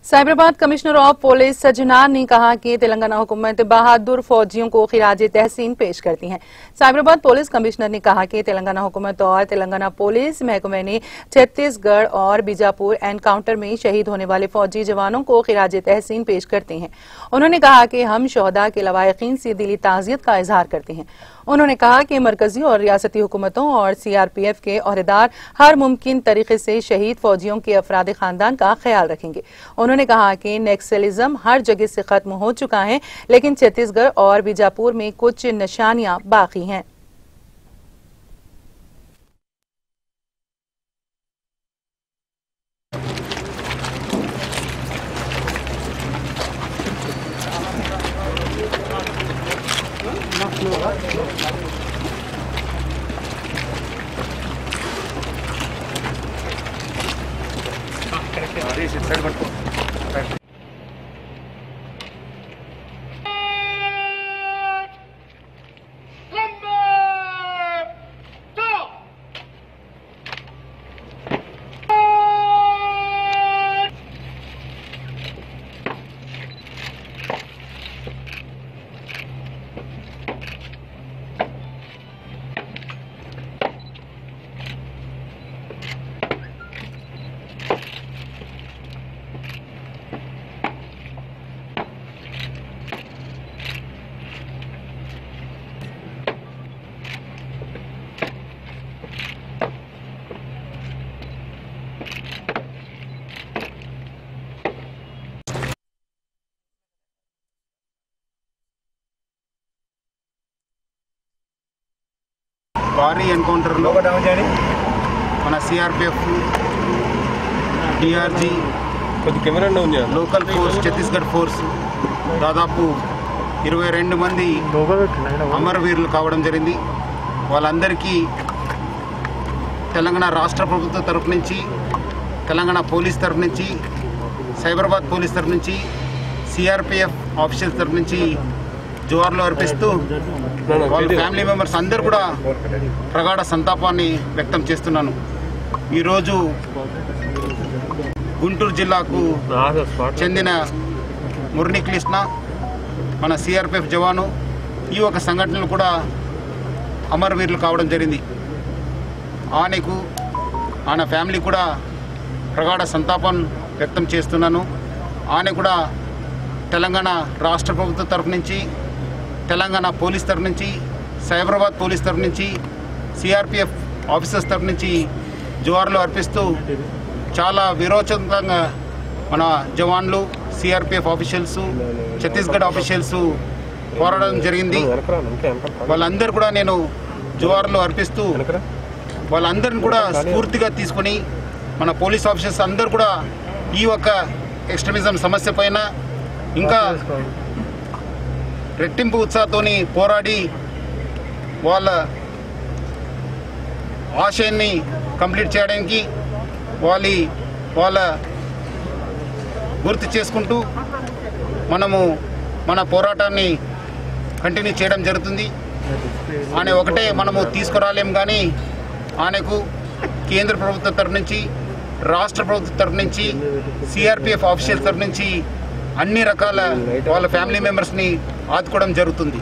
Cyberabad commissioner of police Sajjanar ने कहा कि तेलंगाना हुकूमत बहादुर फौजियों को खिराज तहसीन पेश करती है। साइबराबाद पुलिस कमिश्नर ने कहा कि तेलंगाना हुकूमत और तेलंगाना पुलिस महकमे ने छत्तीसगढ़ और बीजापुर एनकाउंटर में शहीद होने वाले फौजी जवानों को खिराज तहसीन पेश करते हैं। उन्होंने कहा कि हम शोहदा के लवाहिकीन से दिली ताज़ियत का इजहार करते हैं। उन्होंने कहा कि मरकजी और रियासती हुकूमतों और सीआरपीएफ के ओहदेदार हर मुमकिन तरीके से शहीद फौजियों के अफराद खानदान का ख्याल रखेंगे। उन्होंने कहा कि नक्सलिज्म हर जगह से खत्म हो चुका है, लेकिन छत्तीसगढ़ और बीजापुर में कुछ निशानियां बाकी हैं। భారీ ఎన్కౌంటర్లో మన CRPF, DRG, local force, Chhattisgarh force దాదాపు 22 మంది అమరవీరులు కావడం జరిగింది. వాళ్ళందరికీ తెలంగాణ రాష్ట్ర ప్రభుత్వం తరఫు నుంచి, తెలంగాణ పోలీస్ తరఫు నుంచి, సైబరాబాద్ పోలీస్ తరఫు నుంచి, సిఆర్పిఎఫ్ ఆఫీసర్స్ తరఫు నుంచి జోహార్లు అర్పిస్తూ వాళ్ళ ఫ్యామిలీ మెంబర్స్ అందరూ కూడా ప్రగాఢ సంతాపాన్ని వ్యక్తం చేస్తున్నాను. ఈరోజు గుంటూరు జిల్లాకు చెందిన మురళీకృష్ణ మన సిఆర్పిఎఫ్ జవాను ఈ ఒక సంఘటనలు కూడా అమరవీరులు కావడం జరిగింది. ఆయన ఫ్యామిలీ కూడా ప్రగాఢ సంతాపం వ్యక్తం చేస్తున్నాను. ఆయన కూడా తెలంగాణ రాష్ట్ర ప్రభుత్వం తరఫు నుంచి, తెలంగాణ పోలీస్ తరఫు నుంచి, సైబరాబాద్ పోలీస్ తరఫు నుంచి, సిఆర్పిఎఫ్ ఆఫీసర్స్ తరఫు నుంచి జోహార్లు అర్పిస్తూ చాలా విరోచకంగా మన జవాన్లు, సిఆర్పిఎఫ్ ఆఫీషియల్స్, ఛత్తీస్గఢ్ ఆఫీషియల్స్ పోరాడడం జరిగింది. వాళ్ళందరూ కూడా నేను జోహార్లు అర్పిస్తూ వాళ్ళందరిని కూడా స్ఫూర్తిగా తీసుకొని మన పోలీస్ ఆఫీసర్స్ అందరూ కూడా ఈ ఒక్క ఎక్స్ట్రీమిజం సమస్య పైన ఇంకా రెట్టింపు ఉత్సాహంతో పోరాడి వాళ్ళ ఆశయాన్ని కంప్లీట్ చేయడానికి వాళ్ళ గుర్తు చేసుకుంటూ మనము మన పోరాటాన్ని కంటిన్యూ చేయడం జరుగుతుంది. ఆయన ఒకటే మనము తీసుకురాలేం, కానీ ఆయనకు కేంద్ర ప్రభుత్వం తరఫు నుంచి, రాష్ట్ర ప్రభుత్వం తరఫు నుంచి, సిఆర్పిఎఫ్ ఆఫీసర్స్ తరఫు నుంచి అన్ని రకాల వాళ్ళ ఫ్యామిలీ మెంబర్స్ని ఆదుకోవడం జరుగుతుంది.